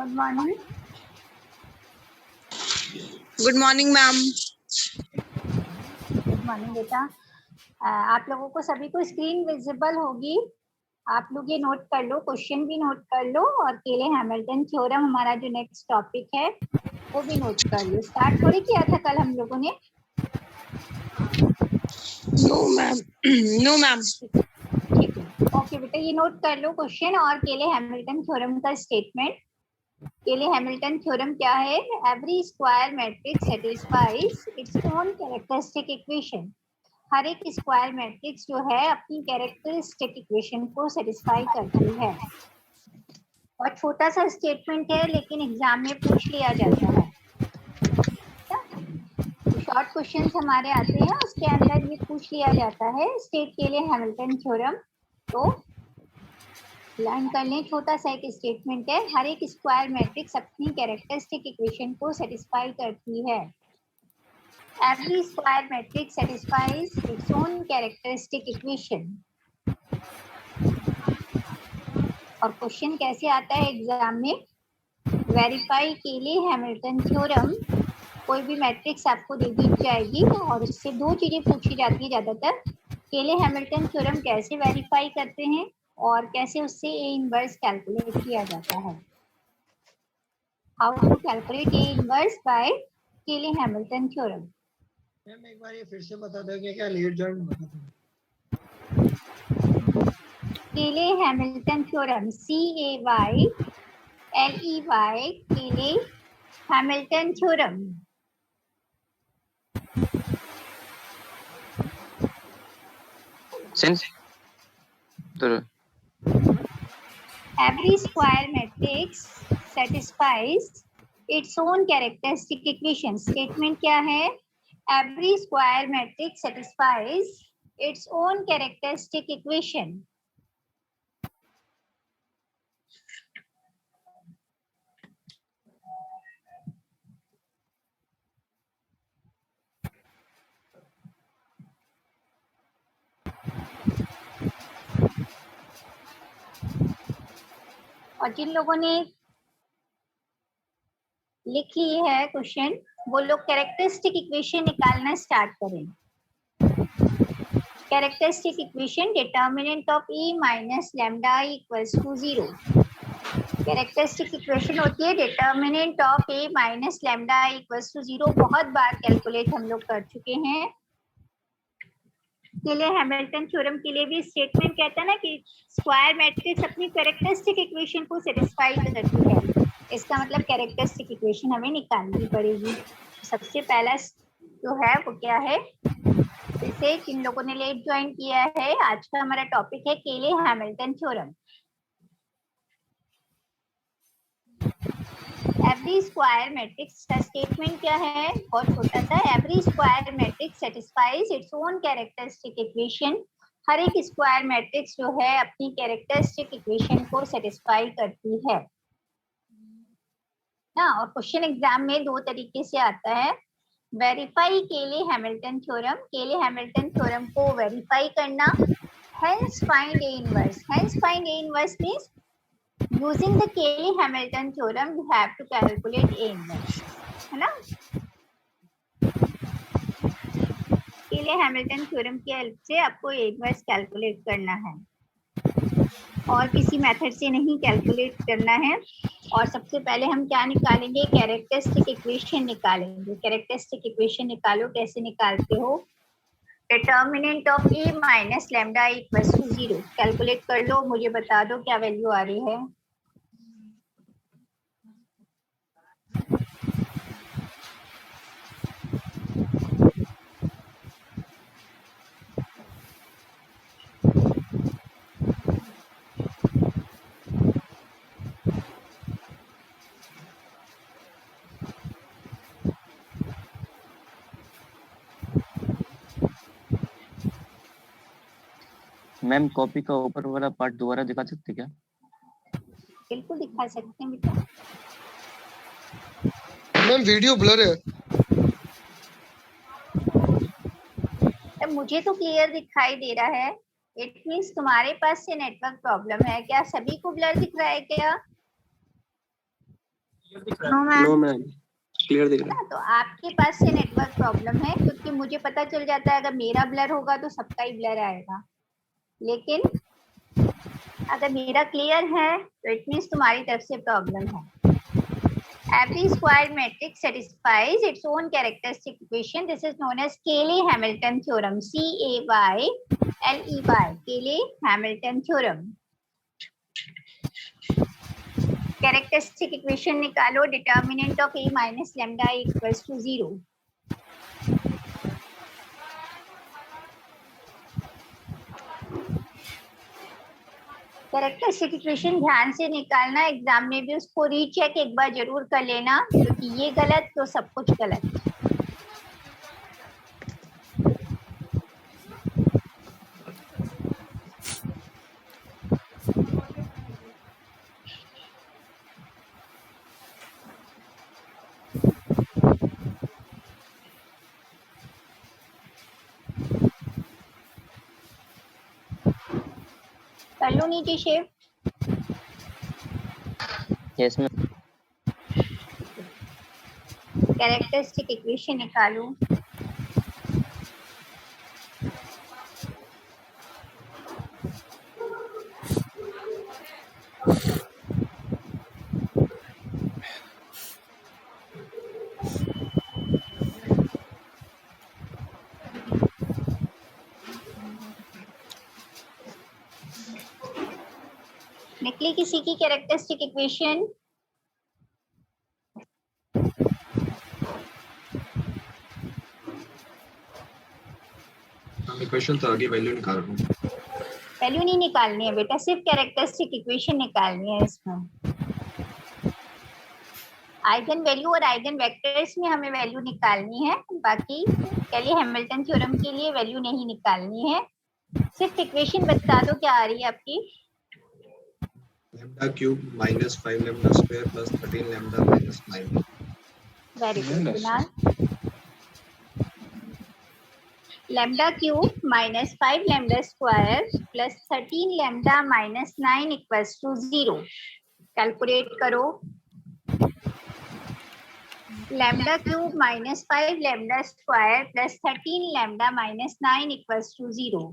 Good morning. Good morning ma'am. Good morning बेटा। आप लोगों को सभी को स्क्रीन विजिबल होगी। आप लोग ये नोट कर लो, क्वेश्चन भी नोट कर लो और केले हैमिल्टन थ्योरम हमारा जो नेक्स्ट टॉपिक है वो भी नोट कर लो। स्टार्ट थोड़ी किया था कल हम लोगों ने। No ma'am, no ma'am. ठीक है, ओके बेटा, ये नोट कर लो क्वेश्चन और केले हैमिल्टन थ्योरम का स्टेटमेंट। केले हैमिल्टन थ्योरम क्या है? Every square matrix satisfies its own characteristic equation. हर एक स्क्वायर मैट्रिक्स जो है अपनी कैरेक्टरिस्टिक इक्वेशन को सेटिस्फाई करती है। और छोटा सा स्टेटमेंट है लेकिन एग्जाम में पूछ लिया जाता है। तो शॉर्ट क्वेश्चंस हमारे आते हैं, उसके अंदर ये पूछ लिया जाता है स्टेट के लिए हैमिल्टन थ्योरम। तो लर्न कर लें, छोटा सा एक स्टेटमेंट है, हर एक स्क्वायर मैट्रिक्स अपनी कैरेक्टरिस्टिक इक्वेशन को सेटिस्फाई करती है। Every square matrix satisfies its own characteristic equation. और क्वेश्चन कैसे आता है एग्जाम में? वेरीफाई के लिए हैमिल्टन थ्योरम। कोई भी मैट्रिक्स आपको दे दी जाएगी और उससे दो चीजें पूछी जाती है ज्यादातर। केले हैमिल्टन थ्योरम कैसे वेरीफाई करते हैं और कैसे उससे ए इनवर्स कैलकुलेट किया जाता है। How to calculate A inverse by Cayley Hamilton theorem. Ma'am एक बार ये फिर से बता दोगे क्या? लेट जॉइन हुआ था। केले हैमिल्टन थ्योरम, CAYLEY, केले Hamilton theorem. Every square matrix satisfies its own characteristic equation. Statement क्या है? Every square matrix satisfies its own characteristic equation. और जिन लोगों ने लिख ली है क्वेश्चन, वो लोग कैरेक्टरिस्टिक इक्वेशन निकालना स्टार्ट करें। Characteristic equation, determinant of E minus lambda equals to 0। Characteristic equation होती है determinant of A minus lambda equals to 0। बहुत बार कैलकुलेट हम लोग कर चुके हैं। केले हैमिल्टन थ्योरम के लिए भी स्टेटमेंट कहता है ना कि स्क्वायर मैट्रिक्स अपनी कैरेक्टरिस्टिक इक्वेशन को सेटिस्फाई करती है। इसका मतलब कैरेक्टरिस्टिक इक्वेशन हमें निकालनी पड़ेगी। सबसे पहला जो है वो क्या है? इसे जिन लोगों ने लेट ज्वाइन किया है, आज का हमारा टॉपिक है Cayley Hamilton theorem. Every square matrix का स्टेटमेंट क्या है? बहुत छोटा सा, every square matrix satisfies its own characteristic equation. हर एक स्क्वायर मैट्रिक्स जो है अपनी कैरेक्टरिस्टिक इक्वेशन को सेटिस्फाई करती है ना। और क्वेश्चन एग्जाम में दो तरीके से आता है। वेरीफाई केले हैमिल्टन थ्योरम, केले हैमिल्टन थ्योरम को वेरीफाई करना। Hence find A inverse, hence find A inverse means using the Cayley-Hamilton theorem you have to calculate A inverse, है ना। Cayley-Hamilton theorem की हेल्प से आपको A inverse कैलकुलेट करना है और किसी मेथड से नहीं कैलकुलेट करना है। और सबसे पहले हम क्या निकालेंगे? कैरेक्टरिस्टिक इक्वेशन निकालेंगे। कैरेक्टरिस्टिक इक्वेशन निकालो, कैसे निकालते हो? Determinant of E minus lambda equals to 0 calculate कर लो, मुझे बता दो क्या वैल्यू आ रही है। मैम कॉपी का ऊपर वाला पार्ट दोबारा दिखा सकते क्या? बिल्कुल दिखा सकते हैं बेटा। मैम वीडियो ब्लर है। मुझे तो क्लियर दिखाई दे रहा है। इट मींस तुम्हारे पास से नेटवर्क प्रॉब्लम है क्या? सभी को ब्लर दिख रहा है क्या? No ma'am. No ma'am, clear दिख रहा ना तो आपके पास से नेटवर्क प्रॉब्लम है, क्योंकि मुझे पता चल जाता है अगर मेरा ब्लर होगा तो सबका ही ब्लर आएगा, लेकिन अगर मेरा क्लियर है तो इट मीन्स तुम्हारी तरफ से प्रॉब्लम है। Every square matrix satisfies its own characteristic equation. This is known as Cayley-Hamilton theorem. C-A-Y-L-E-Y. Cayley-Hamilton theorem. Characteristic equation निकालो. Determinant of A minus lambda equals to 0. Characteristic equation ध्यान से निकालना, exam में भी उसको रीचेक एक बार जरूर कर लेना, क्योंकि ये गलत तो सब कुछ गलत। कर लो नीचे shape. Yes ma'am. Characteristic equation निकालो। निकली किसी की कैरेक्टरिस्टिक इक्वेशन? इक्वेशन तो आगे वैल्यू निकाल रहा हूँ। वैल्यू नहीं निकालनी है बेटा, सिर्फ कैरेक्टरिस्टिक इक्वेशन निकालनी है। इसमें आइगन वैल्यू और आइगन वेक्टर्स में हमें वैल्यू निकालनी है, बाकी कैली हैमिल्टन थ्योरम के लिए वैल्यू नहीं निकालनी है। सिर्फ इक्वेशन बता दो क्या आ रही है आपकी। Lambda cube minus 5 lambda square plus 13 lambda minus 9। Very good Kunal. Lambda cube minus 5 lambda square plus 13 lambda minus 9 equals to 0। Calculate करो। Lambda cube minus 5 lambda square plus 13 lambda minus 9 equals to 0।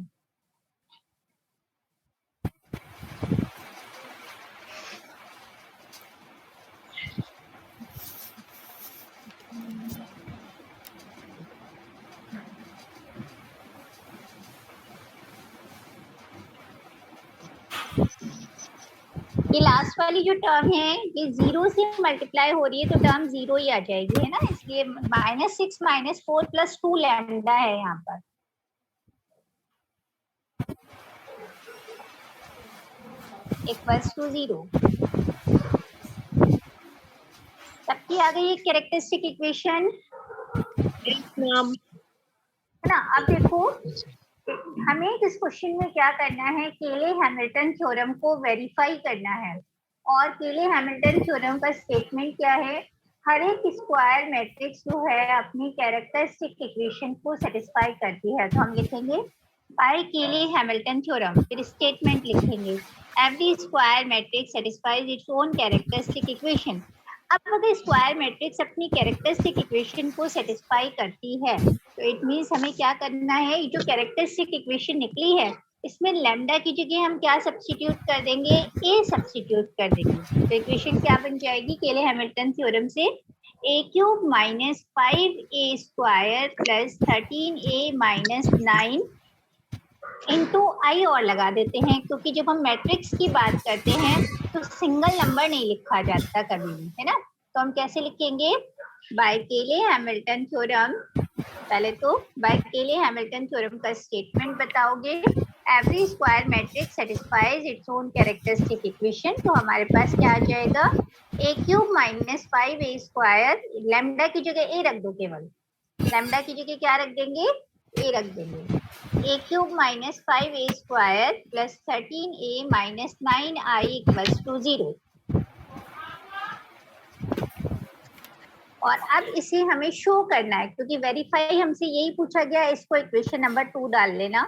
ये last वाली जो term है ये 0 से multiply हो रही है, तो टर्म 0 ही आ जाएगी, है ना। इसलिए -6 - 4 + 2 लैम्डा है यहाँ पर। Equals to 0। सबकी आ गई है कैरेक्टरिस्टिक इक्वेशन, है ना। अब देखो हमें इस क्वेश्चन में क्या करना है, केले हैमिल्टन थ्योरम को वेरीफाई करना है। और केले हैमिल्टन थ्योरम का स्टेटमेंट क्या है, हर एक स्क्वायर मैट्रिक्स जो है अपनी कैरेक्टरिस्टिक इक्वेशन को सेटिस्फाई करती है। तो हम लिखेंगे बाय केले हैमिल्टन थ्योरम, फिर स्टेटमेंट लिखेंगे every square matrix satisfies its own characteristic equation. अब अगर स्क्वायर मैट्रिक्स अपनी कैरेक्टरिस्टिक इक्वेशन को सेटिस्फाई करती है तो इट मीन्स हमें क्या करना है, जो कैरेक्टरिस्टिक इक्वेशन निकली है इसमें लैम्डा की जगह हम क्या सब्स्टिट्यूट कर देंगे, ए सब्स्टिट्यूट कर देंगे। तो इक्वेशन क्या बन जाएगी केले हैमिल्टन थ्योरम से, a³ - 5a² + 13a - 9 इंटू आई और लगा देते हैं, क्योंकि जब हम मैट्रिक्स की बात करते हैं तो सिंगल नंबर नहीं लिखा जाता कभी भी, है ना। तो हम कैसे लिखेंगे, बाय केले हैमिल्टन थ्योरम। पहले तो बाय केले हैमिल्टन थ्योरम का स्टेटमेंट बताओगे, every square matrix satisfies its own characteristic equation. तो हमारे पास क्या आ जाएगा, a³ - 5a², लैम्डा की जगह ए रख दो, केवल लैम्डा की जगह क्या रख देंगे, ए रख देंगे। a³ - 5a² + 13a - 9i equals to 0। और अब इसे हमें शो करना है, क्योंकि वेरीफाई हमसे यही पूछा गया, इसको इक्वेशन नंबर 2 डाल लेना।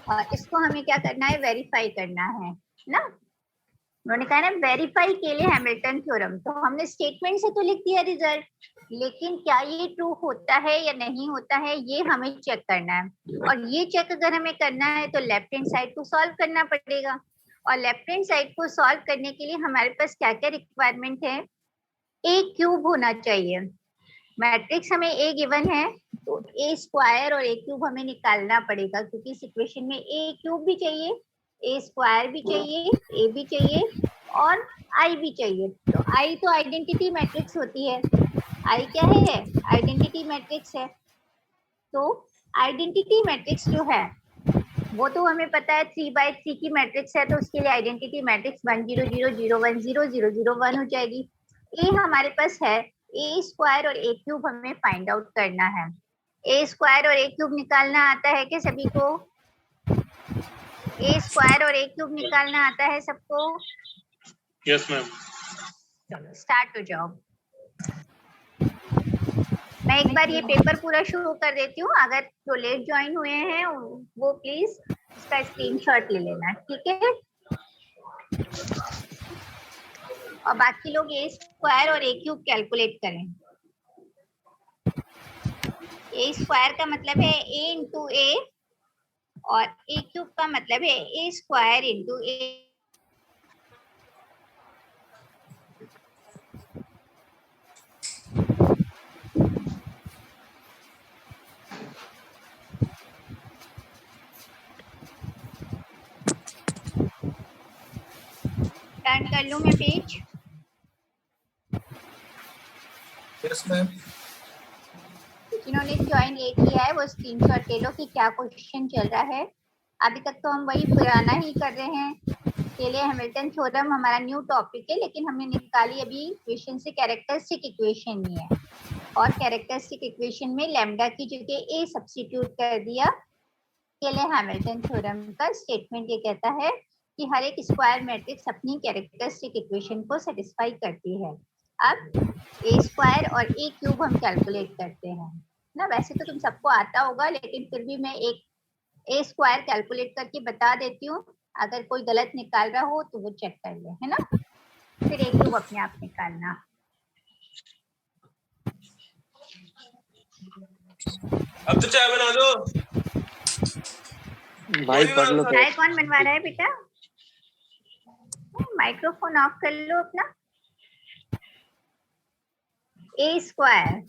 और इसको हमें क्या करना है, वेरीफाई करना है ना। उन्होंने कहा ना वेरीफाई के लिए हैमिल्टन थ्योरम, तो हमने स्टेटमेंट से तो लिख दिया रिजल्ट, लेकिन क्या ये ट्रू होता है या नहीं होता है ये हमें चेक करना है। और ये चेक अगर हमें करना है तो लेफ्ट हैंड साइड को सॉल्व करना पड़ेगा। और लेफ्ट हैंड साइड को सॉल्व करने के लिए हमारे पास क्या क्या रिक्वायरमेंट है, ए क्यूब होना चाहिए। मैट्रिक्स हमें ए गिवन है तो ए स्क्वायर और ए क्यूब हमें निकालना पड़ेगा, क्योंकि इस इक्वेशन में ए क्यूब भी चाहिए, ए स्क्वायर भी चाहिए, ए भी चाहिए और आई भी चाहिए। तो आई तो आइडेंटिटी मैट्रिक्स होती है, आई क्या है, आइडेंटिटी मैट्रिक्स है। तो आइडेंटिटी मैट्रिक्स जो है वो तो हमें पता है 3x3 की मैट्रिक्स है, तो उसके लिए आइडेंटिटी मैट्रिक्स 1 0 0 0 1 0 0 0 1 हो जाएगी। ए हमारे पास है, ए स्क्वायर और ए क्यूब हमें फाइंड आउट करना है। ए स्क्वायर और ए क्यूब निकालना आता है क्या सभी को? ए स्क्वायर और ए क्यूब निकालना आता है सबको? Yes ma'am. चलो स्टार्ट हो जाओ। मैं एक बार ये पेपर पूरा शो कर देती हूँ, अगर जो लेट ज्वाइन हुए हैं वो प्लीज इसका स्क्रीनशॉट ले लेना, ठीक है? और बाकी लोग ए स्क्वायर और ए क्यूब कैलकुलेट करें। ए स्क्वायर का मतलब है ए इंटू ए और ए क्यूब का मतलब है ए स्क्वायर इंटू ए। टर्न कर लूं मैं पेज? Yes ma'am. जिन्होंने ज्वाइन लेट किया है वो स्क्रीनशॉट ले लो कि क्या क्वेश्चन चल रहा है। अभी तक तो हम वही पुराना ही कर रहे हैं। केले हैमिल्टन थ्योरम हमारा न्यू टॉपिक है, लेकिन हमने निकाली अभी इक्वेशन से कैरेक्टरिस्टिक इक्वेशन ही है, और कैरेक्टरिस्टिक इक्वेशन में लैम्डा की जगह ए सब्स्टिट्यूट कर दिया। केले हैमिल्टन थ्योरम का स्टेटमेंट ये कहता है कि हर एक स्क्वायर मैट्रिक्स अपनी कैरेक्टरिस्टिक इक्वेशन को सेटिस्फाई करती है। अब ए स्क्वायर और ए क्यूब हम कैलकुलेट करते हैं ना। वैसे तो तुम सबको आता होगा, लेकिन फिर भी मैं एक ए स्क्वायर कैलकुलेट करके बता देती हूँ, अगर कोई गलत निकाल रहा हो तो वो चेक कर ले, है ना? फिर ए क्यूब अपने आप निकालना। अब तो चाय बना दो भाई पढ़ लो। चाय कौन बनवा रहा है बेटा? माइक्रोफोन ऑफ कर लो अपना। ए स्क्वायर,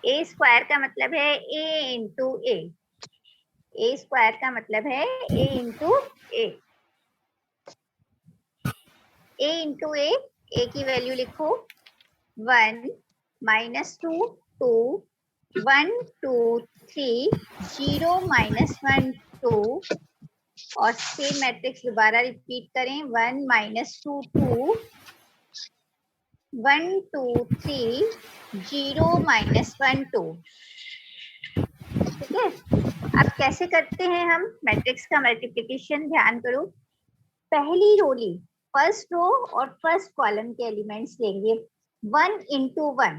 ए स्क्वायर का मतलब है ए इंटू ए। ए स्क्वायर का मतलब है ए इंटू ए। ए इंटू ए, ए की वैल्यू लिखो 1 -2 2 1 2 3 0 -1 2 और सेम मैट्रिक्स दोबारा रिपीट करें 1 -2 2 1 2 3 0 -1 2। ठीक है, अब कैसे करते हैं हम मैट्रिक्स का मल्टीप्लिकेशन? ध्यान करो, पहली रो ली, फर्स्ट रो और फर्स्ट कॉलम के एलिमेंट्स लेंगे। 1 इंटू 1,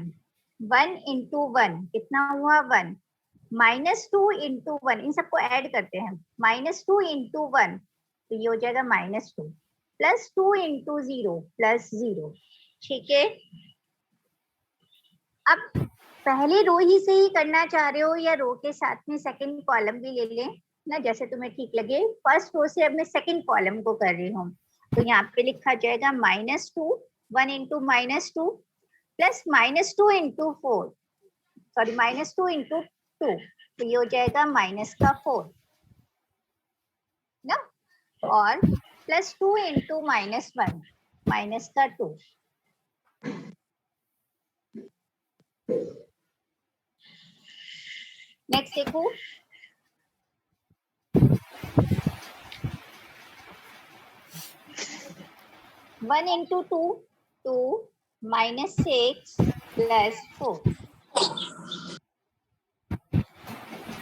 1 इंटू 1 कितना हुआ 1, -2 इंटू 1, इन सबको ऐड करते हैं, -2 इंटू 1 तो ये हो जाएगा -2, +2 इंटू 0 +0। ठीक है, अब पहले रो ही से ही करना चाह रहे हो या रो के साथ में सेकंड कॉलम भी ले लें ना, जैसे तुम्हें ठीक लगे। फर्स्ट रो से अब मैं सेकंड कॉलम को कर रही हूँ, तो यहाँ पे लिखा जाएगा -2 1 into -2 plus -2 into 4, sorry -2 into 2, तो ये हो जाएगा -4 ना, और +2 इंटू -1 -2। नेक्स्ट देखो, 1 इंटू 2 2 -6 +4।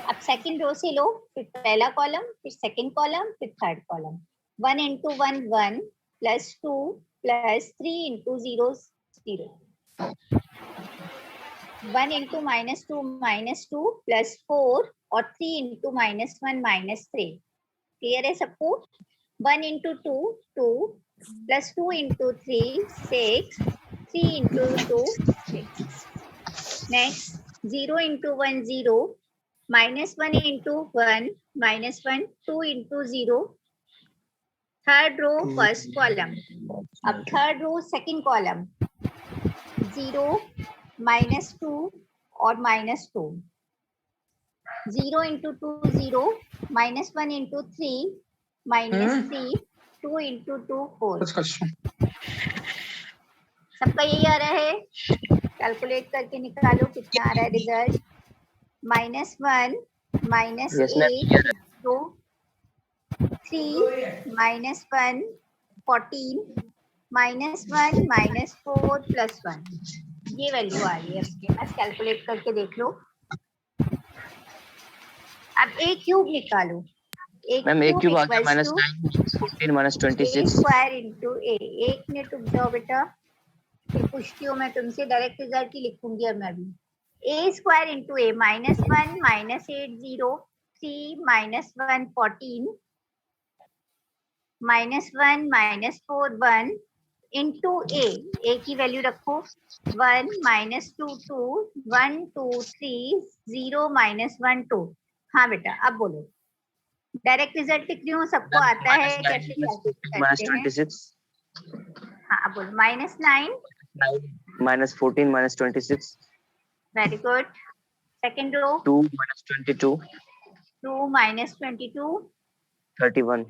अब सेकंड रो से लो, फिर पहला कॉलम, फिर सेकंड कॉलम, फिर third column. 1 into 1 1 +2 +3 into 0 0। 1 into -2 -2 +4 और 3 इंटू -1 -3। क्लियर है सबको? 1 into 2 2 plus 2 into 3 6 3 into 2 6. Next 0 into 1 0 minus 1 into 1 minus 1 2 into 0. Third row first column. अब थर्ड रो सेकंड कॉलम 0 -2 और -2. 0 into 2 0 -1 into 3 -3 2 into 2 4. सबका यही आ रहा है. कैलकुलेट करके निकालो कितना आ रहा है रिजल्ट. -1 -8 तो 3 -1 14 -1 -4 plus 1. ये वैल्यू आ रही है इसके पास. कैलकुलेट करके देख लो. अब a क्यूब निकालो. मैम a क्यूब आ गया -9 -14 -26 a स्क्वायर इंटू a. एक मिनट रुक जाओ बेटा, फिर पूछती हूँ मैं तुमसे. डायरेक्ट रिजल्ट ही लिखूंगी अब मैं भी. a square into a -1 -8 0 3 -1 14 -1 -4 1 into a की वैल्यू रखो. 1 -2 2 1 2 3 0 -1 2. हाँ बेटा अब बोलो. डायरेक्ट रिजल्ट लिख रही हूँ, सबको आता है कैसे करते हैं. 26 हाँ अब बोलो. -9 -14 -26. Very good. Second row 2 -22 2 -22 31.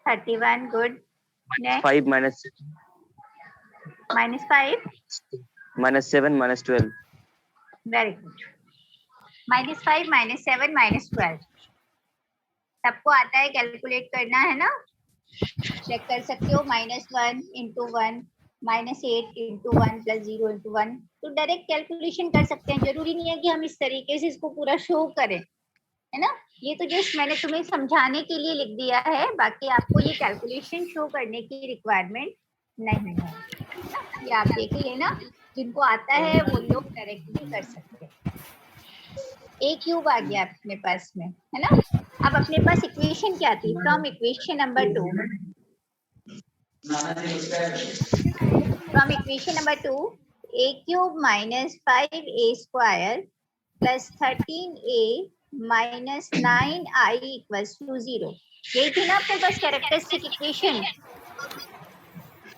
31. Good. Next. 5 -6 -5 -7 -12. Very good. -5 -7 -12. सबको आता है कैलकुलेट करना है ना. चेक कर सकते हो. -1 into 1 -8 into 1 plus 0 into 1. तो डायरेक्ट कैलकुलेशन कर सकते हैं. जरूरी नहीं है कि हम इस तरीके से इसको पूरा शो करें, है ना. ये तो जस्ट मैंने तुम्हें समझाने के लिए लिख दिया है. बाकी आपको ये कैलकुलेशन शो करने की रिक्वायरमेंट नहीं है. ये आप देखिए ना, जिनको आता है वो लोग डायरेक्ट भी कर सकते हैं. a क्यूब आ गया अपने पास में, है ना. अब अपने पास इक्वेशन क्या थी. From equation number 2 a cube -5a square plus 13a minus 9i equals to 0. यही थी ना आपके पास कैरेक्टरिस्टिक इक्वेशन.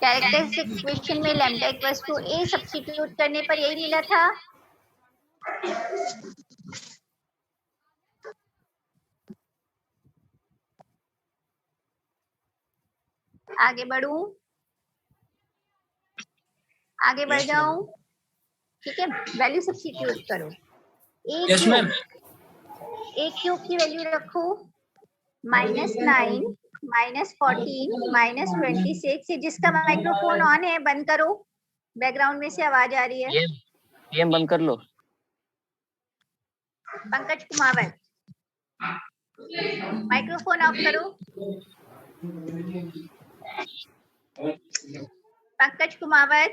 कैरेक्टरिस्टिक इक्वेशन में lambda equals to a substitute करने पर यही मिला था. आगे बढ़ूं, आगे बढ़ जाऊं. ठीक है, वैल्यू सब्स्टिट्यूट करो. Yes ma'am. a क्यूब की वैल्यू रखो. -9 -14 -26. जिसका माइक्रोफोन ऑन है बंद करो, बैकग्राउंड में से आवाज आ रही है. ये बंद कर लो. पंकज कुमावत माइक्रोफोन ऑफ करो. Pankaj Kumawat.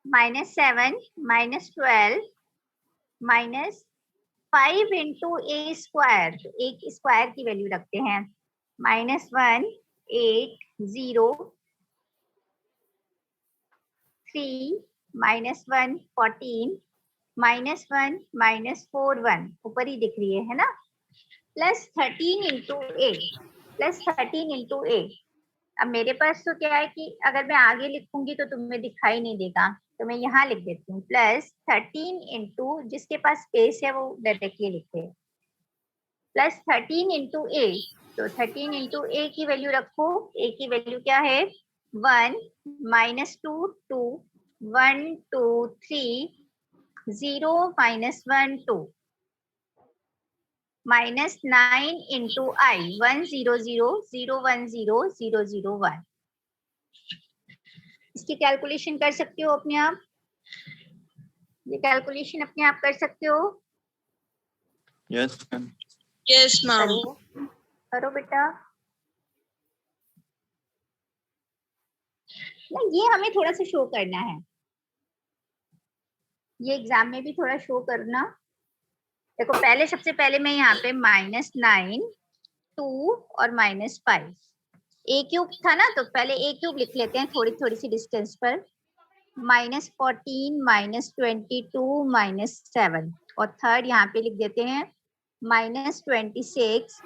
-7 -12 -5 into a square. तो एक स्क्वायर की वैल्यू रखते हैं. -1 8 0 3 -1 14 -1 -4 1. ऊपर ही दिख रही है ना. Plus 13 into a. Plus 13 into a. अब मेरे पास तो क्या है कि अगर मैं आगे लिखूंगी तो तुम्हें दिखाई नहीं देगा, तो मैं यहाँ लिख देती हूँ. प्लस 13 इंटू, जिसके पास स्पेस है वो डायरेक्टली लिखे, प्लस 13 इंटू ए. तो 13 इंटू ए की वैल्यू रखो. ए की वैल्यू क्या है. 1 -2 2 1 2 3 0 -1 2 -9 into I 1 0 0 0 1 0 0 0 1. इसकी कैलकुलेशन कर सकते हो अपने आप. ये कैलकुलेशन अपने आप कर सकते हो. Yes ma'am. करो बेटा. ना ये हमें थोड़ा सा शो करना है. ये एग्जाम में भी थोड़ा शो करना. देखो पहले सबसे पहले मैं यहाँ पे -9 2 और -5 ए क्यूब था ना, तो पहले ए क्यूब लिख लेते हैं थोड़ी थोड़ी सी डिस्टेंस पर। -14 -22 -7 और थर्ड यहाँ पे लिख देते हैं -26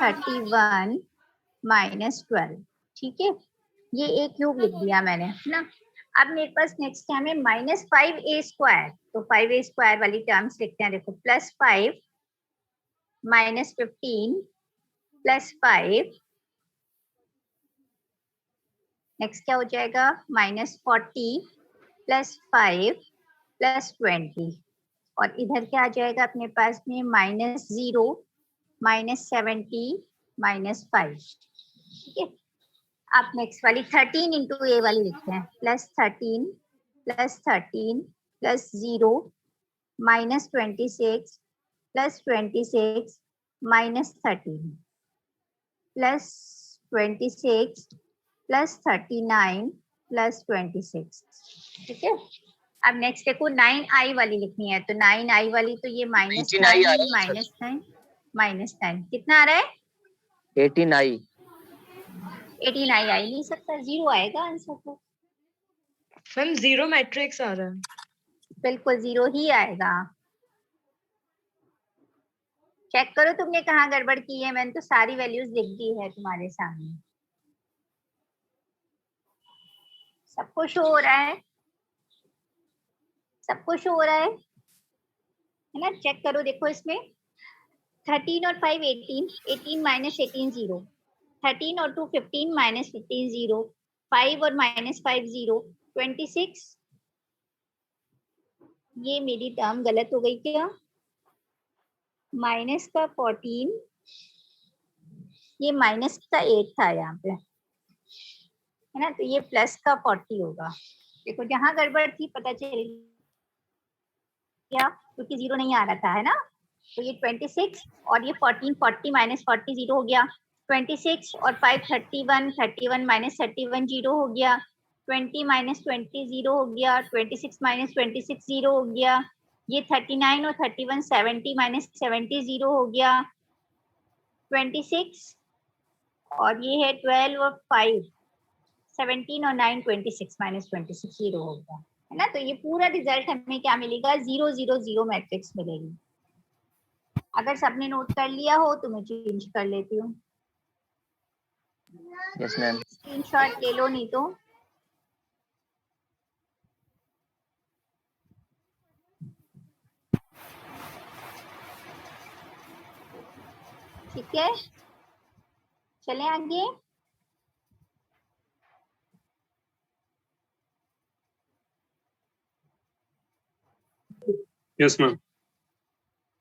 31 -12। ठीक है, ये ए क्यूब लिख दिया मैंने, है ना। अब मेरे पास नेक्स्ट टर्म है -5a², तो 5a² वाली टर्म्स लिखते हैं। देखो +5 -15 +5, नेक्स्ट क्या हो जाएगा -40 +5 +20, और इधर क्या आ जाएगा अपने पास में -0 -70 -5। ठीक है, आप नेक्स्ट वाली 13 इंटू ए वाली लिखते हैं। +13 +13 +0 -26 +26 -13 +26 +39 +26। ठीक है, अब नेक्स्ट देखो 9i वाली लिखनी है, तो 9i वाली तो ये -9 -9 कितना आ रहा है? 18i 18i आ ही नहीं सकता, 0 आएगा आंसर तो। मैम 0 मैट्रिक्स आ रहा है। बिल्कुल 0 ही आएगा। चेक करो तुमने कहाँ गड़बड़ की है, मैंने तो सारी वैल्यूज लिख दी है तुम्हारे सामने। सबको शो हो रहा है? सबको शो हो रहा है ना? चेक करो, देखो इसमें 13 और 5 18, 18 - 18 0, 13 और 2 15 - 15 0, 5 और -5 0, 26। ये मेरी टर्म गलत हो गई क्या? माइनस का 14, ये माइनस का 8 था यहाँ पे, है ना, तो ये प्लस का 40 होगा। देखो जहां गड़बड़ थी पता चल गया, क्योंकि 0 नहीं आ रहा था, है ना। तो ये 26 और ये 14, 40 - 40 0 हो गया। 26 और 5 31, 31 - 31 0 हो गया। 20 - 20 0 हो गया। 26 - 26 0 हो गया। ये 39 और 31 70 - 70 0 हो गया। 26 और ये है 12 और 5 17 और 9 26 - 26 0 हो गया, है ना। तो ये पूरा रिजल्ट हमें क्या मिलेगा? 0 0 0 मैट्रिक्स मिलेगी। अगर सबने नोट कर लिया हो तो मैं चेंज कर लेती हूँ। Yes ma'am. स्क्रीनशॉट ले लो नहीं तो। ठीक है, चलें आगे। Yes, ma'am.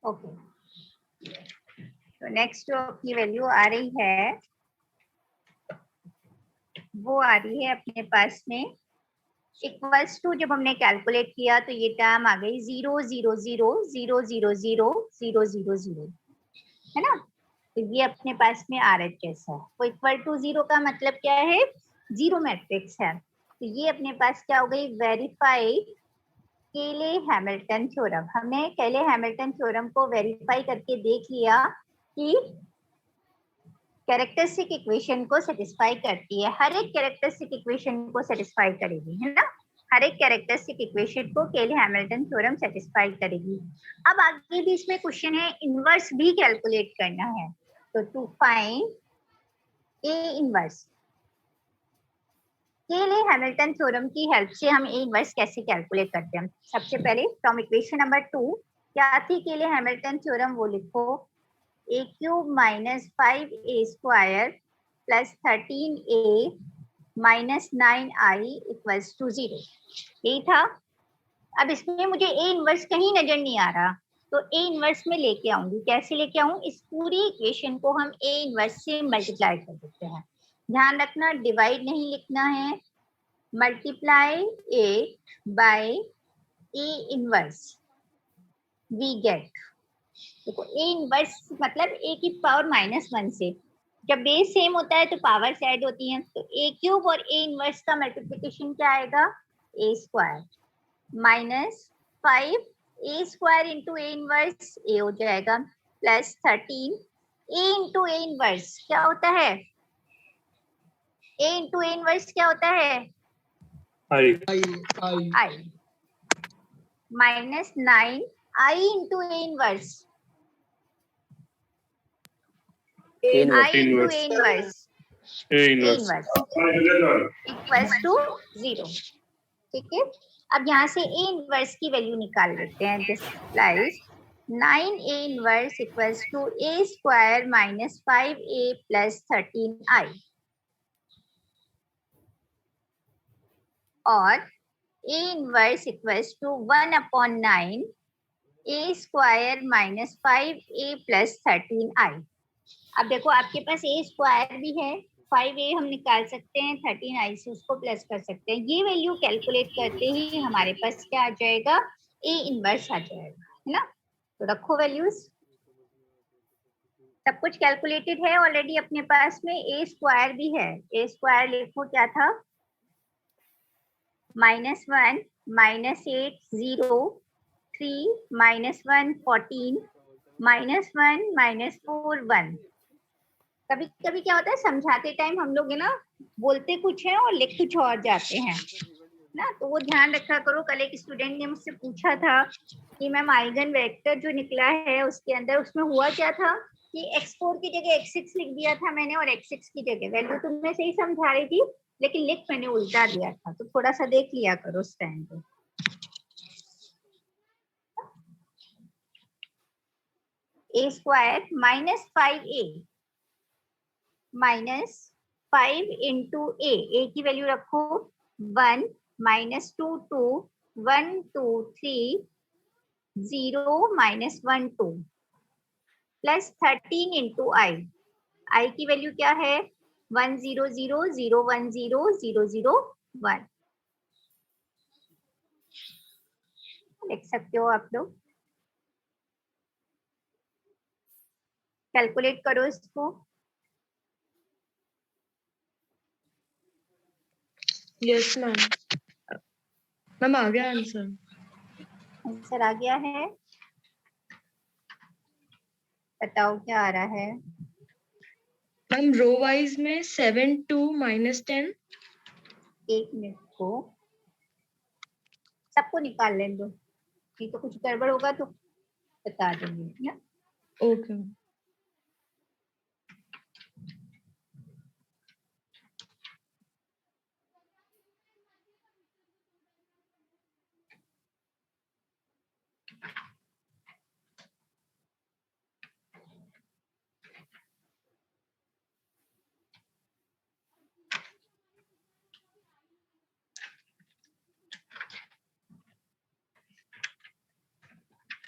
ओके, तो नेक्स्ट जो अपनी वैल्यू आ रही है वो आ रही है अपने पास में इक्वल्स टू, जब हमने कैलकुलेट किया तो ये टर्म आ गई 0 0 0 0 0 0 0 0 0, है ना। तो ये अपने पास में RHS है। तो इक्वल टू 0 का मतलब क्या है? 0 मैट्रिक्स है। तो ये अपने पास क्या हो गई? वेरीफाइड केले हैमिल्टन थ्योरम। हमने केले हैमिल्टन थ्योरम को वेरीफाई करके देख लिया कि कैरेक्टरिस्टिक इक्वेशन को सेटिस्फाई करती है। हर एक कैरेक्टरिस्टिक इक्वेशन को सेटिस्फाई करेगी, है ना। हर एक कैरेक्टरिस्टिक इक्वेशन को केले हैमिल्टन थ्योरम सेटिस्फाई करेगी। अब आगे भी इसमें क्वेश्चन है, इनवर्स भी कैलकुलेट करना है। तो टू फाइंड ए इनवर्स, केले हैमिल्टन थ्योरम की हेल्प से हम ए इनवर्स कैसे कैलकुलेट करते हैं? सबसे पहले फ्रॉम इक्वेशन नंबर 2 क्या थी केले हैमिल्टन थ्योरम, वो लिखो। a³ - 5a² + 13a - 9i = 0, यही था। अब इसमें मुझे ए इनवर्स कहीं नजर नहीं आ रहा, तो ए इनवर्स में लेके आऊंगी। कैसे लेके आऊं? इस पूरी इक्वेशन को हम ए इनवर्स से मल्टीप्लाई कर देते हैं। ध्यान रखना, डिवाइड नहीं लिखना है, multiply it by A inverse, we get. देखो ए इनवर्स मतलब ए की पावर -1 से, जब बेस सेम होता है तो पावर्स ऐड होती हैं। तो a³ और ए इनवर्स का मल्टीप्लिकेशन क्या आएगा? a² - 5 A square into A inverse A हो जाएगा plus 13 A into A inverse क्या होता है, ए इंटू ए इनवर्स क्या होता है, I I minus 9 I into A inverse, I into A inverse equals to 0। ठीक है, अब यहाँ से ए इनवर्स की वैल्यू निकाल लेते हैं। This implies 9 A inverse equals to A square minus 5a plus 13i, और A inverse equals to 1/9 A square minus 5a plus 13i। अब देखो आपके पास ए स्क्वायर भी है, 5a हम निकाल सकते हैं, 13i से उसको प्लस कर सकते हैं। ये वैल्यू कैलकुलेट करते ही हमारे पास क्या आ जाएगा, ए इनवर्स आ जाएगा, है ना। तो रखो वैल्यूज, सब कुछ कैलकुलेटेड है ऑलरेडी अपने पास में। ए स्क्वायर भी है, ए स्क्वायर लिखो क्या था, -1 -8 0 3 -1 14 -1 -4 1। कभी कभी क्या होता है समझाते टाइम हम लोग है ना बोलते कुछ है और लिख कुछ और जाते हैं ना, तो वो ध्यान रखा करो। कल एक स्टूडेंट ने मुझसे पूछा था कि मैम आइगन वेक्टर जो निकला है उसके अंदर उसमें हुआ क्या था कि x4 की जगह x6 लिख दिया था मैंने, और x6 की जगह वैल्यू तो मैं सही समझा रही थी लेकिन लिख मैंने उल्टा दिया था, तो थोड़ा सा देख लिया करो उस टाइम पे। A square minus 5a minus 5 into a की वैल्यू रखो 1 -2 2 1 2 3 0 -1 2 प्लस 13 इंटू आई की वैल्यू क्या है 1 0 0 0 1 0 0 0 1। लिख सकते हो आप लोग, कैलकुलेट करो इसको। यस मैम, मैम आ गया आंसर। आंसर आ गया है, बताओ क्या आ रहा है। मैम रो वाइज में 7 2 -10। एक मिनट को सबको निकाल लेने दो, नहीं तो कुछ गड़बड़ होगा तो बता देंगे ना। ओके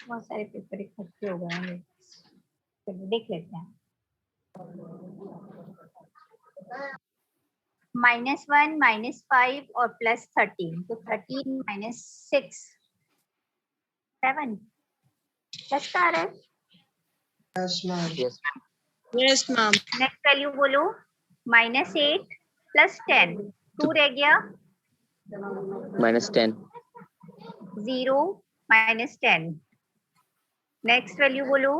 बहुत सारे पेपर इकट्ठे हो गए हैं, चलो देख लेते हैं। -1 -5 और प्लस 13, तो 13 -6 7 प्लस का आ रहा है। Yes ma'am yes ma'am. Next value बोलो, -8 प्लस 10 2 रह गया, -10 0 -10। नेक्स्ट वैल्यू बोलो,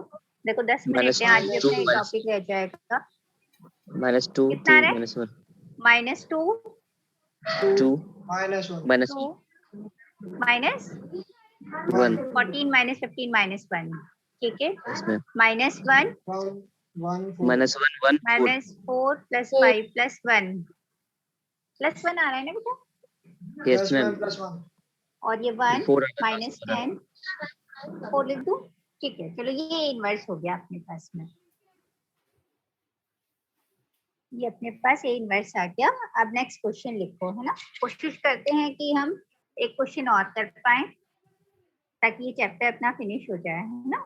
देखो 10 मिनट है, आज भी अपना टॉपिक रह जाएगा। -2 कितना आ रहा है? -1 -2 2 -1 -2 माइनस 1 14 -15 -1, ठीक है। इसमें -1 1 -1 1 -4 प्लस 5 प्लस 1 आ रहा है ना बेटा, 4 यस मैम +1 और ये 1 4 -10 4 लिख दूं, ठीक है। चलो ये इनवर्स हो गया अपने पास में, ये अपने पास ए इनवर्स आ गया। अब नेक्स्ट क्वेश्चन लिखो, है ना। कोशिश करते हैं कि हम एक क्वेश्चन और कर पाए ताकि ये चैप्टर अपना फिनिश हो जाए, है ना।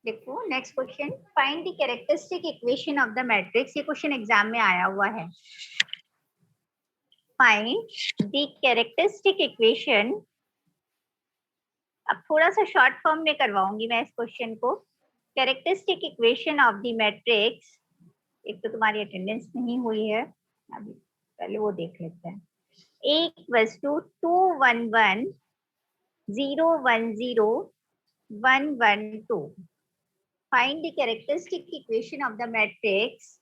देखो next question, find the characteristic equation of the matrix. ये क्वेश्चन एग्जाम में आया हुआ है। फाइंड द कैरेक्टरिस्टिक इक्वेशन, अब थोड़ा सा शॉर्ट फॉर्म में करवाऊंगी मैं इस क्वेश्चन को। Characteristic equation of the matrix, एक तो तुम्हारी अटेंडेंस नहीं हुई है अभी, पहले वो देख लेते हैं। A = 2 1 1 0 1 0 1 1 2. Find the characteristic equation of the matrix.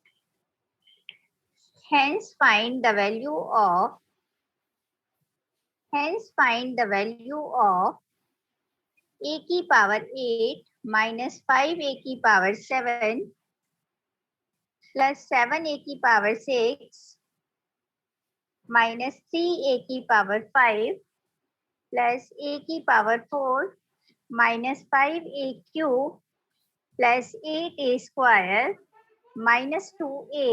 Hence find the value of a की power 8 minus 5a की power 7 plus 7a की power 6 minus 3a की power 5 plus a की power 4 minus 5a cube plus 8a square minus 2a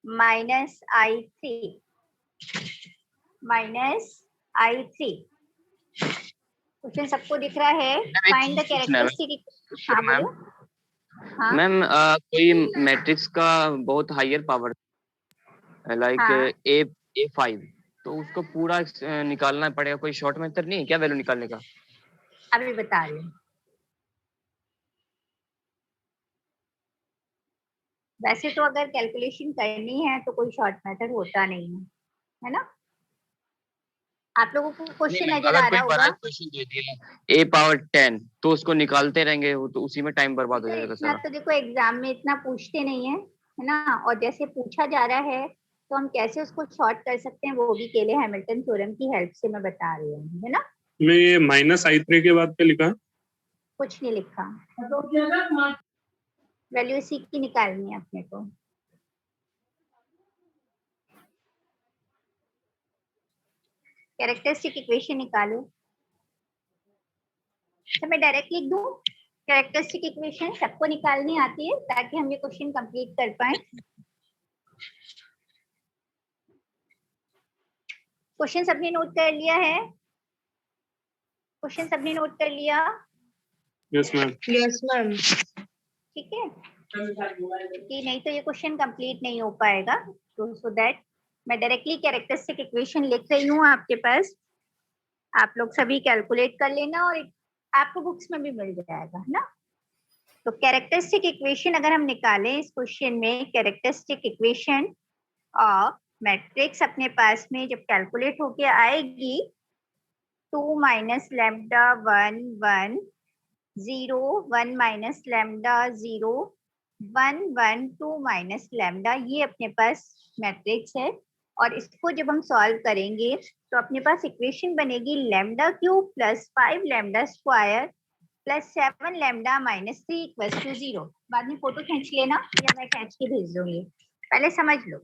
minus I3 question सबको दिख रहा है? Find the characteristic. हाँ बोलो। हाँ मैम कोई मैट्रिक्स का बहुत हायर पावर लाइक A5, तो उसको पूरा निकालना पड़ेगा। कोई शॉर्ट मेथड नहीं है क्या वैल्यू निकालने का? अभी बता रही हूँ। वैसे तो अगर कैलकुलेशन करनी है तो कोई शॉर्ट मेथड होता नहीं है ना? आप लोगों को क्वेश्चन नजर आ रहा होगा। क्वेश्चन दे दिया A पावर 10, तो उसको निकालते रहेंगे तो उसी में टाइम बर्बाद हो जाएगा इतना सारा। तो देखो एग्जाम में इतना पूछते नहीं है ना, और जैसे पूछा जा रहा है तो हम कैसे उसको शॉर्ट कर सकते हैं वो भी केले हैमिल्टन थ्योरम की हेल्प से मैं बता रही हूँ, है ना? मैं ये माइनस I3 के बाद क्या लिखा? कुछ नहीं लिखा, वैल्यू इसी की निकालनी है अपने को। कैरेक्टरिस्टिक इक्वेशन निकालो। तो मैं डायरेक्ट लिख दूं कैरेक्टरिस्टिक इक्वेशन, सबको निकालनी आती है ताकि हम ये क्वेश्चन कंप्लीट कर पाए। क्वेश्चन सबने नोट कर लिया है? क्वेश्चन सबने नोट कर लिया? Yes ma'am. Yes ma'am. ठीक है, कि नहीं तो ये क्वेश्चन कंप्लीट नहीं हो पाएगा। तो सो दैट मैं डायरेक्टली कैरेक्टरिस्टिक इक्वेशन लिख रही हूँ आपके पास, आप लोग सभी कैलकुलेट कर लेना और आपको बुक्स में भी मिल जाएगा, है ना? तो कैरेक्टरिस्टिक इक्वेशन अगर हम निकालें इस क्वेश्चन में, कैरेक्टरिस्टिक इक्वेशन ऑफ मैट्रिक्स अपने पास में जब कैलकुलेट होके आएगी 2 minus lambda 1 1 0 1 minus lambda 0 1 1 2 minus lambda, ये अपने पास मैट्रिक्स है। और इसको जब हम सॉल्व करेंगे तो अपने पास इक्वेशन बनेगी lambda cube plus 5 lambda square plus 7 lambda minus 3 equals to 0। बाद में फोटो खींच लेना या मैं खींच के भेज दूंगी, पहले समझ लो।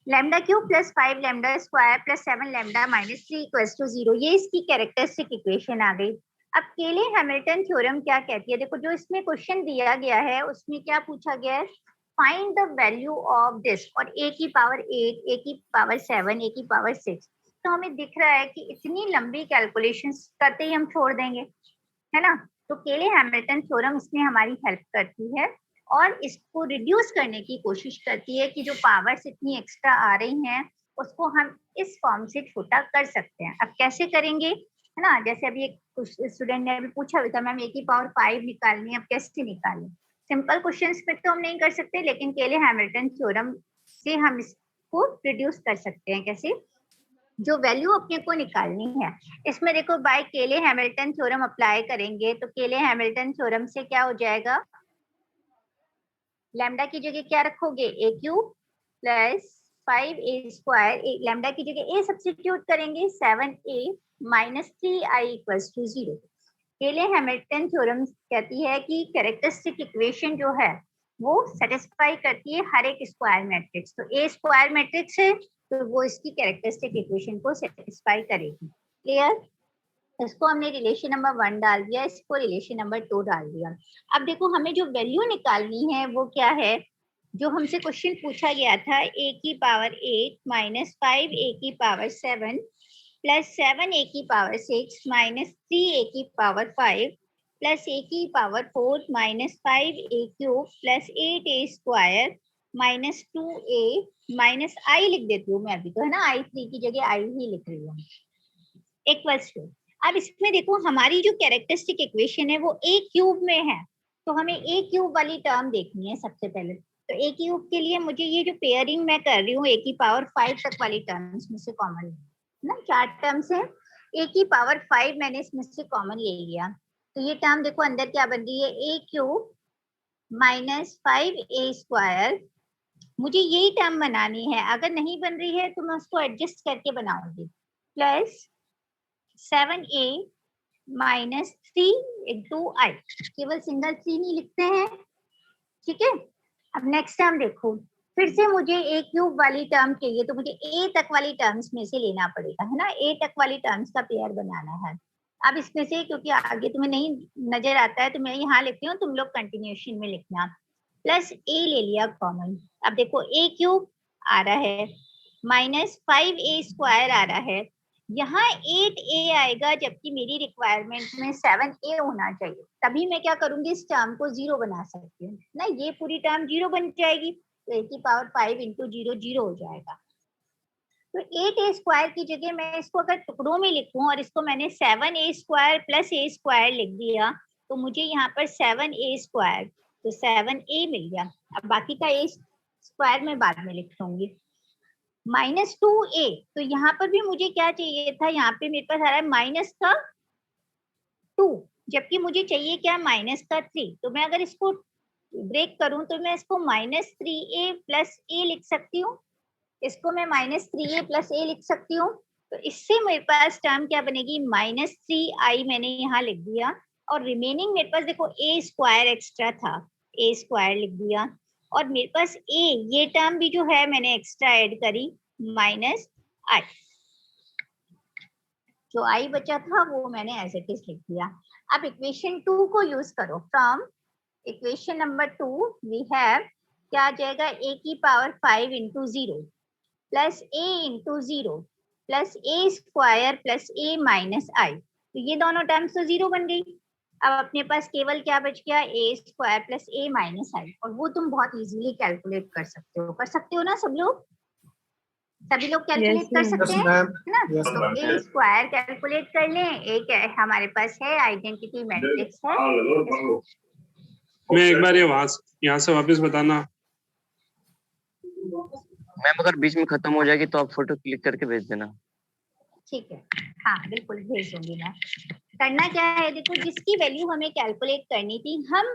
Lambda cube plus 5 lambda square plus 7 lambda minus 3 equals to 0, ये इसकी कैरेक्टरिस्टिक इक्वेशन आ गई। अब केले हैमिल्टन थ्योरम क्या कहती है? देखो जो इसमें क्वेश्चन दिया गया है उसमें क्या पूछा गया है, find the value of this, और a की पावर 8, a की पावर 7, a की पावर 6। तो हमें दिख रहा है कि इतनी लंबी कैलकुलेशंस करते ही हम छोड़ देंगे, है ना? तो केले हैमिल्टन थ्योरम इसमें हमारी हेल्प करती है और इसको रिड्यूस करने की कोशिश करती है कि जो पावर्स इतनी एक्स्ट्रा आ रही हैं उसको हम इस फॉर्म से छोटा कर सकते हैं। अब कैसे करेंगे, है ना? जैसे अभी एक स्टूडेंट ने अभी पूछा भी था, मैम a की पावर 5 निकालनी है, अब कैसे निकालें? सिंपल क्वेश्चंस में तो हम नहीं कर सकते, लेकिन केले हैमिल्टन थ्योरम से हम इसको रिड्यूस कर सकते हैं। कैसे? जो वैल्यू अपने को निकालनी है इसमें देखो bye Cayley Hamilton theorem apply करेंगे तो केले हैमिल्टन थ्योरम से क्या हो जाएगा, लैम्डा की जगह क्या रखोगे, a cube plus 5a square, lambda की जगह a सब्स्टिट्यूट करेंगे 7a minus 3i equals to 0। केले हैमिल्टन थ्योरम कहती है कि कैरेक्टरिस्टिक इक्वेशन जो है वो सेटिस्फाई करती है हर एक स्क्वायर मैट्रिक्स। तो a स्क्वायर मैट्रिक्स है तो वो इसकी कैरेक्टरिस्टिक इक्वेशन को सेटिस्फाई करेगी। क्लियर? इसको हमने रिलेशन नंबर 1 डाल दिया, इसको रिलेशन नंबर 2 डाल दिया। अब देखो हमें जो वैल्यू निकालनी है वो क्या है, जो हमसे क्वेश्चन पूछा गया था a की पावर 8 माइनस 5a की पावर 7 प्लस 7a की पावर 6 माइनस 3a की पावर 5 प्लस a की power 4 minus 5a cube plus 8a square minus 2a minus i लिख देती हूँ मैं अभी तो, है ना? I3 की जगह i ही लिख रही हूँ, इक्वल्स टू। अब इसमें देखो हमारी जो कैरेक्टरिस्टिक इक्वेशन है वो a क्यूब में है, तो हमें a क्यूब वाली टर्म देखनी है सबसे पहले। तो a क्यूब के लिए मुझे ये जो पेयरिंग मैं कर रही हूँ a की पावर 5 तक वाली टर्म्स में से कॉमन है ना, 4 टर्म्स है, ए की पावर 5 मैंने इसमें से कॉमन ले लिया, तो ये टर्म देखो अंदर क्या बन रही है, ए क्यूब माइनस 5a²। मुझे यही टर्म बनानी है, अगर नहीं बन रही है तो मैं उसको एडजस्ट करके बनाऊंगी, प्लस 7a माइनस 3 इंटू आई, केवल सिंगल 3 नहीं लिखते हैं, ठीक है। अब नेक्स्ट टर्म देखो, फिर से मुझे ए क्यूब वाली टर्म चाहिए, तो मुझे ए तक वाली टर्म्स में से लेना पड़ेगा, है ना, ए तक वाली टर्म्स का पेयर बनाना है। अब इसमें से क्योंकि आगे तुम्हें नहीं नजर आता है तो मैं यहाँ लिखती हूँ, तुम लोग कंटिन्यूएशन में लिखना। प्लस ए ले लिया कॉमन, अब देखो ए क्यूब आ रहा है माइनस 5a² आ रहा है, यहाँ 8a आएगा, जबकि मेरी रिक्वायरमेंट में 7a होना चाहिए, तभी मैं क्या करूंगी, इस टर्म को 0 बना सकती हूँ ना, ये पूरी टर्म 0 बन जाएगी, तो a की पावर 5 इंटू 0 0 हो जाएगा। तो 8a² की जगह मैं इसको अगर टुकड़ों में लिखूं और इसको मैंने 7a² प्लस a² लिख दिया, तो मुझे यहाँ पर 7a², तो 7a मिल गया। अब बाकी का a² मैं बाद में लिख लूंगी। माइनस 2a, तो यहाँ पर भी मुझे क्या चाहिए था, यहाँ पे मेरे पास आ रहा है माइनस का 2, जबकि मुझे चाहिए क्या, माइनस का 3। तो मैं अगर इसको ब्रेक करूं तो मैं इसको माइनस 3a प्लस a लिख सकती हूँ, इसको मैं माइनस 3a प्लस a लिख सकती हूँ। तो इससे मेरे पास टर्म क्या बनेगी, माइनस 3i मैंने यहाँ लिख दिया, और रिमेनिंग मेरे पास देखो a² एक्स्ट्रा था, a² लिख दिया, और मेरे पास a ये टर्म भी जो है मैंने एक्स्ट्रा ऐड करी, माइनस i, जो i बचा था वो मैंने एज इट इज लिख दिया। अब इक्वेशन 2 को यूज करो, from equation number 2 we have, क्या आ जाएगा, a की power 5 into 0 plus a into 0 plus a² plus a minus i, तो ये दोनों टर्म्स तो 0 बन गई। अब अपने पास केवल क्या बच गया, a² plus a minus i, और वो तुम बहुत इजीली कैलकुलेट कर सकते हो ना, सब लोग, सभी लोग कैलकुलेट कर सकते हैं, है ना। तो a² कैलकुलेट कर लें, एक हमारे पास है आइडेंटिटी मैट्रिक्स है। मैं एक बार ये यहाँ से वापस बताना। मैम अगर बीच में खत्म हो जाएगी तो आप फोटो क्लिक करके भेज देना। ठीक है, हाँ बिल्कुल भेज दूंगी मैं। करना क्या है, देखो जिसकी वैल्यू हमें कैलकुलेट करनी थी, हम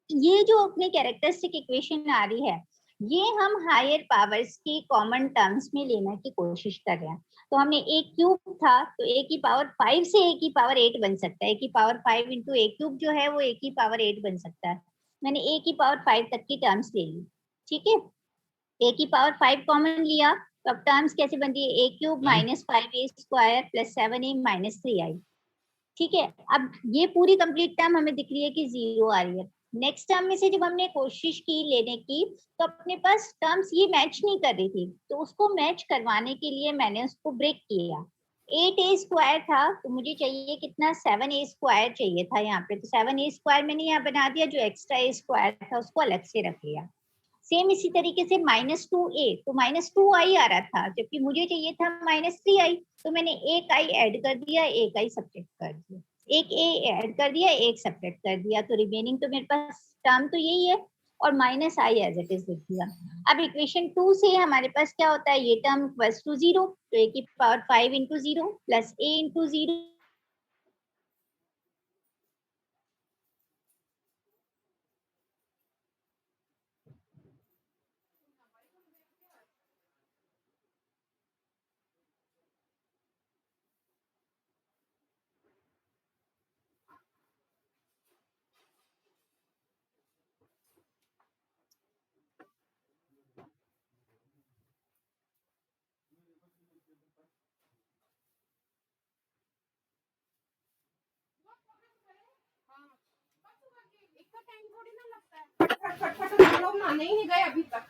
ये जो अपने कैरेक्टरिस्टिक इक्वेशन आ रही है, ये हम हायर पावर्स की कॉमन टर्म्स में लेने की कोशिश कर रहे हैं। तो हमने a क्यूब था, तो a की पावर 5 से a की पावर 8 बन सकता है, a की पावर 5 इंटू a क्यूब जो है वो a की पावर 8 बन सकता है। मैंने a की पावर 5 तक की टर्म्स ले ली, ठीक है, a की पावर 5 कॉमन लिया, तो अब टर्म्स कैसे बन रही है, a cube minus 5a² plus 7a minus 3i, ठीक है। अब ये पूरी कंप्लीट टर्म हमें दिख रही है कि 0 आ रही है। नेक्स्ट टर्म में से जब हमने कोशिश की लेने की, तो अपने पास टर्म्स ये मैच नहीं कर रही थी, तो उसको मैच करवाने के लिए मैंने उसको ब्रेक किया। 8a² था, तो मुझे चाहिए कितना, 7a² चाहिए था यहाँ पे, तो 7a² मैंने यहाँ बना दिया, जो एक्स्ट्रा a² था उसको अलग से रख लिया। सेम इसी तरीके से माइनस 2a, तो माइनस 2i आ रहा था, जबकि मुझे चाहिए था माइनस 3i, तो मैंने एक i ऐड कर दिया, एक i सब्ट्रैक्ट कर दिया, एक a ऐड कर दिया, एक सब्ट्रैक्ट कर दिया, तो रिमेनिंग तो मेरे पास टर्म तो यही है, और minus i as it is लिख दिया। अब इक्वेशन 2 से हमारे पास क्या होता है, ये टर्म इक्वल्स टू 0, तो a की power 5 into 0 plus a into 0 time थोड़ी ना लगता है, फटफट फटफट हम लोग नहाने ही नहीं गए अभी तक।